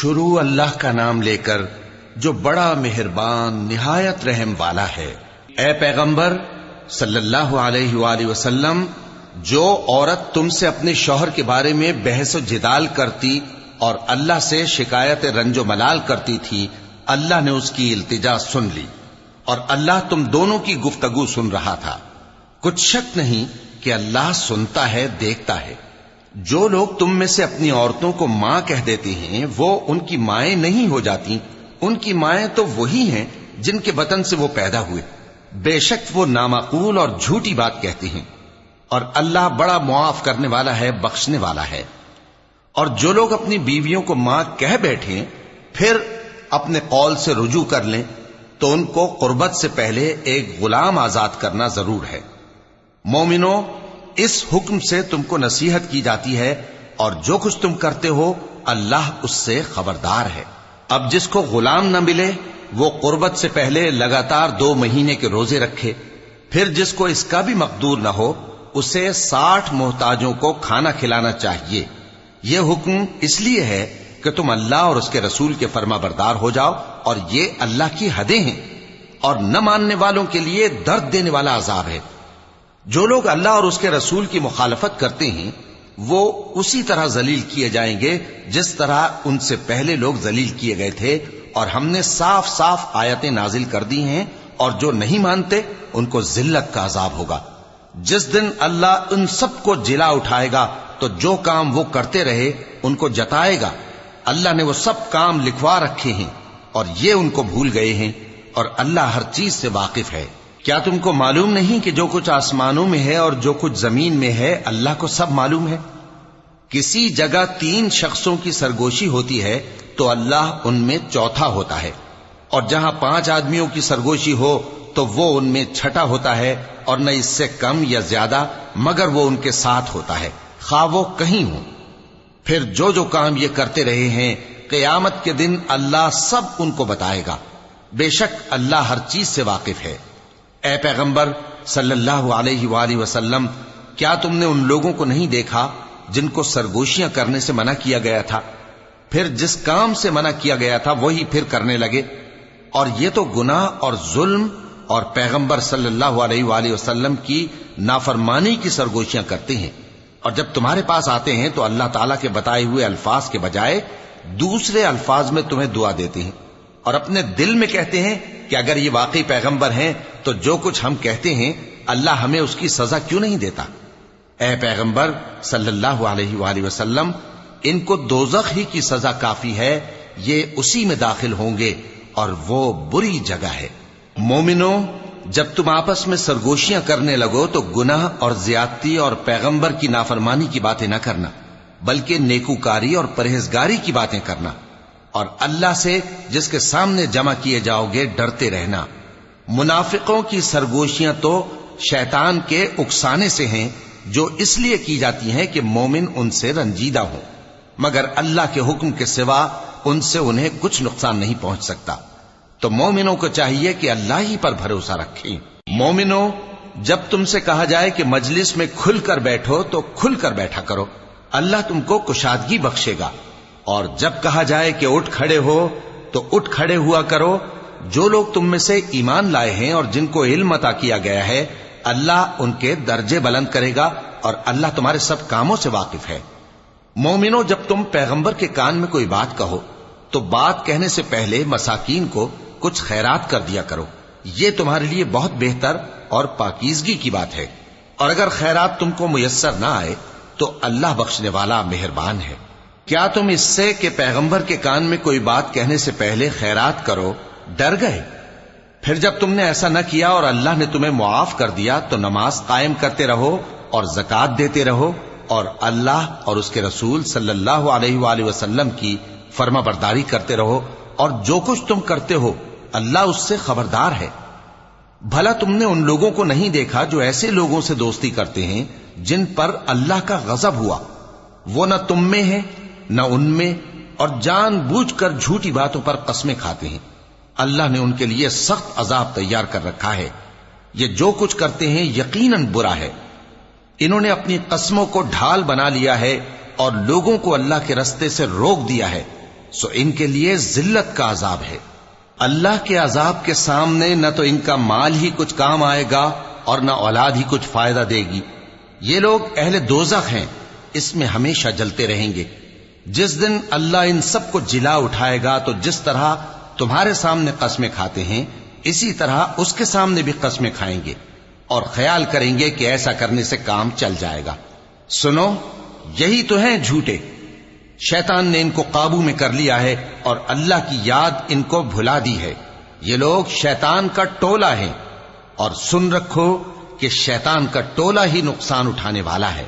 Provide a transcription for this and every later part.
شروع اللہ کا نام لے کر جو بڑا مہربان نہایت رحم والا ہے۔ اے پیغمبر صلی اللہ علیہ وآلہ وسلم، جو عورت تم سے اپنے شوہر کے بارے میں بحث و جدال کرتی اور اللہ سے شکایت رنج و ملال کرتی تھی، اللہ نے اس کی التجا سن لی اور اللہ تم دونوں کی گفتگو سن رہا تھا۔ کچھ شک نہیں کہ اللہ سنتا ہے، دیکھتا ہے۔ جو لوگ تم میں سے اپنی عورتوں کو ماں کہہ دیتے ہیں وہ ان کی مائیں نہیں ہو جاتی، ان کی مائیں تو وہی ہیں جن کے بطن سے وہ پیدا ہوئے۔ بے شک وہ نامعقول اور جھوٹی بات کہتے ہیں، اور اللہ بڑا معاف کرنے والا ہے، بخشنے والا ہے۔ اور جو لوگ اپنی بیویوں کو ماں کہہ بیٹھیں پھر اپنے قول سے رجوع کر لیں تو ان کو قربت سے پہلے ایک غلام آزاد کرنا ضرور ہے۔ مومنو، اس حکم سے تم کو نصیحت کی جاتی ہے اور جو کچھ تم کرتے ہو اللہ اس سے خبردار ہے۔ اب جس کو غلام نہ ملے وہ قربت سے پہلے لگاتار 2 مہینے کے روزے رکھے، پھر جس کو اس کا بھی مقدور نہ ہو اسے 60 محتاجوں کو کھانا کھلانا چاہیے۔ یہ حکم اس لیے ہے کہ تم اللہ اور اس کے رسول کے فرما بردار ہو جاؤ، اور یہ اللہ کی حدیں ہیں، اور نہ ماننے والوں کے لیے درد دینے والا عذاب ہے۔ جو لوگ اللہ اور اس کے رسول کی مخالفت کرتے ہیں وہ اسی طرح ذلیل کیے جائیں گے جس طرح ان سے پہلے لوگ ذلیل کیے گئے تھے، اور ہم نے صاف صاف آیتیں نازل کر دی ہیں، اور جو نہیں مانتے ان کو ذلت کا عذاب ہوگا۔ جس دن اللہ ان سب کو جلا اٹھائے گا تو جو کام وہ کرتے رہے ان کو جتائے گا۔ اللہ نے وہ سب کام لکھوا رکھے ہیں اور یہ ان کو بھول گئے ہیں، اور اللہ ہر چیز سے واقف ہے۔ کیا تم کو معلوم نہیں کہ جو کچھ آسمانوں میں ہے اور جو کچھ زمین میں ہے اللہ کو سب معلوم ہے؟ کسی جگہ 3 شخصوں کی سرگوشی ہوتی ہے تو اللہ ان میں چوتھا ہوتا ہے، اور جہاں 5 آدمیوں کی سرگوشی ہو تو وہ ان میں چھٹا ہوتا ہے، اور نہ اس سے کم یا زیادہ مگر وہ ان کے ساتھ ہوتا ہے، خواہ وہ کہیں ہوں۔ پھر جو جو کام یہ کرتے رہے ہیں قیامت کے دن اللہ سب ان کو بتائے گا۔ بے شک اللہ ہر چیز سے واقف ہے۔ اے پیغمبر صلی اللہ علیہ وآلہ وسلم، کیا تم نے ان لوگوں کو نہیں دیکھا جن کو سرگوشیاں کرنے سے منع کیا گیا تھا، پھر جس کام سے منع کیا گیا تھا وہی پھر کرنے لگے؟ اور یہ تو گناہ اور ظلم اور پیغمبر صلی اللہ علیہ وآلہ وسلم کی نافرمانی کی سرگوشیاں کرتے ہیں، اور جب تمہارے پاس آتے ہیں تو اللہ تعالیٰ کے بتائے ہوئے الفاظ کے بجائے دوسرے الفاظ میں تمہیں دعا دیتے ہیں، اور اپنے دل میں کہتے ہیں کہ اگر یہ واقعی پیغمبر ہیں تو جو کچھ ہم کہتے ہیں اللہ ہمیں اس کی سزا کیوں نہیں دیتا؟ اے پیغمبر صلی اللہ علیہ وآلہ وسلم، ان کو دوزخ ہی کی سزا کافی ہے، یہ اسی میں داخل ہوں گے اور وہ بری جگہ ہے۔ مومنو، جب تم آپس میں سرگوشیاں کرنے لگو تو گناہ اور زیادتی اور پیغمبر کی نافرمانی کی باتیں نہ کرنا، بلکہ نیکوکاری اور پرہیزگاری کی باتیں کرنا، اور اللہ سے جس کے سامنے جمع کیے جاؤ گے ڈرتے رہنا۔ منافقوں کی سرگوشیاں تو شیطان کے اکسانے سے ہیں، جو اس لیے کی جاتی ہیں کہ مومن ان سے رنجیدہ ہوں، مگر اللہ کے حکم کے سوا ان سے انہیں کچھ نقصان نہیں پہنچ سکتا۔ تو مومنوں کو چاہیے کہ اللہ ہی پر بھروسہ رکھیں۔ مومنوں، جب تم سے کہا جائے کہ مجلس میں کھل کر بیٹھو تو کھل کر بیٹھا کرو، اللہ تم کو کشادگی بخشے گا، اور جب کہا جائے کہ اٹھ کھڑے ہو تو اٹھ کھڑے ہوا کرو۔ جو لوگ تم میں سے ایمان لائے ہیں اور جن کو علم عطا کیا گیا ہے اللہ ان کے درجے بلند کرے گا، اور اللہ تمہارے سب کاموں سے واقف ہے۔ مومنو، جب تم پیغمبر کے کان میں کوئی بات کہو تو بات کہنے سے پہلے مساکین کو کچھ خیرات کر دیا کرو، یہ تمہارے لیے بہت بہتر اور پاکیزگی کی بات ہے، اور اگر خیرات تم کو میسر نہ آئے تو اللہ بخشنے والا مہربان ہے۔ کیا تم اس سے کہ پیغمبر کے کان میں کوئی بات کہنے سے پہلے خیرات کرو ڈر گئے؟ پھر جب تم نے ایسا نہ کیا اور اللہ نے تمہیں معاف کر دیا تو نماز قائم کرتے رہو اور زکوٰۃ دیتے رہو، اور اللہ اور اس کے رسول صلی اللہ علیہ وآلہ وسلم کی فرما برداری کرتے رہو، اور جو کچھ تم کرتے ہو اللہ اس سے خبردار ہے۔ بھلا تم نے ان لوگوں کو نہیں دیکھا جو ایسے لوگوں سے دوستی کرتے ہیں جن پر اللہ کا غضب ہوا؟ وہ نہ تم میں ہے نہ ان میں، اور جان بوجھ کر جھوٹی باتوں پر قسمیں کھاتے ہیں۔ اللہ نے ان کے لیے سخت عذاب تیار کر رکھا ہے۔ یہ جو کچھ کرتے ہیں یقیناً برا ہے۔ انہوں نے اپنی قسموں کو ڈھال بنا لیا ہے اور لوگوں کو اللہ کے رستے سے روک دیا ہے۔ سو ان کے لیے ذلت کا عذاب ہے۔ اللہ کے عذاب کے سامنے نہ تو ان کا مال ہی کچھ کام آئے گا اور نہ اولاد ہی کچھ فائدہ دے گی۔ یہ لوگ اہل دوزخ ہیں، اس میں ہمیشہ جلتے رہیں گے۔ جس دن اللہ ان سب کو جلا اٹھائے گا تو جس طرح تمہارے سامنے قسمیں کھاتے ہیں اسی طرح اس کے سامنے بھی قسمیں کھائیں گے اور خیال کریں گے کہ ایسا کرنے سے کام چل جائے گا۔ سنو، یہی تو ہیں جھوٹے۔ شیطان نے ان کو قابو میں کر لیا ہے اور اللہ کی یاد ان کو بھلا دی ہے۔ یہ لوگ شیطان کا ٹولہ ہے، اور سن رکھو کہ شیطان کا ٹولہ ہی نقصان اٹھانے والا ہے۔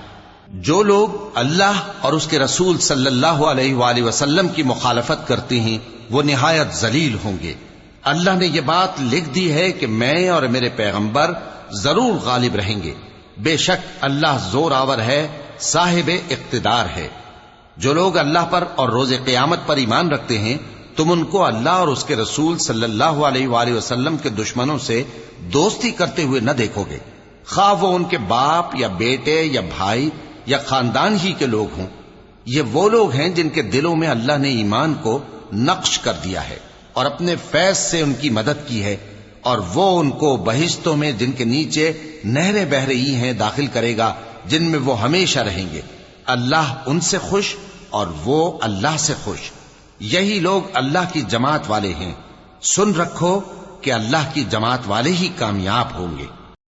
جو لوگ اللہ اور اس کے رسول صلی اللہ علیہ وآلہ وسلم کی مخالفت کرتے ہیں وہ نہایت ذلیل ہوں گے۔ اللہ نے یہ بات لکھ دی ہے کہ میں اور میرے پیغمبر ضرور غالب رہیں گے۔ بے شک اللہ زور آور ہے، صاحب اقتدار ہے۔ جو لوگ اللہ پر اور روز قیامت پر ایمان رکھتے ہیں تم ان کو اللہ اور اس کے رسول صلی اللہ علیہ وآلہ وسلم کے دشمنوں سے دوستی کرتے ہوئے نہ دیکھو گے، خواہ وہ ان کے باپ یا بیٹے یا بھائی یا خاندان ہی کے لوگ ہوں۔ یہ وہ لوگ ہیں جن کے دلوں میں اللہ نے ایمان کو نقش کر دیا ہے اور اپنے فیض سے ان کی مدد کی ہے، اور وہ ان کو بہشتوں میں جن کے نیچے نہریں بہ رہی ہیں داخل کرے گا، جن میں وہ ہمیشہ رہیں گے۔ اللہ ان سے خوش اور وہ اللہ سے خوش۔ یہی لوگ اللہ کی جماعت والے ہیں۔ سن رکھو کہ اللہ کی جماعت والے ہی کامیاب ہوں گے۔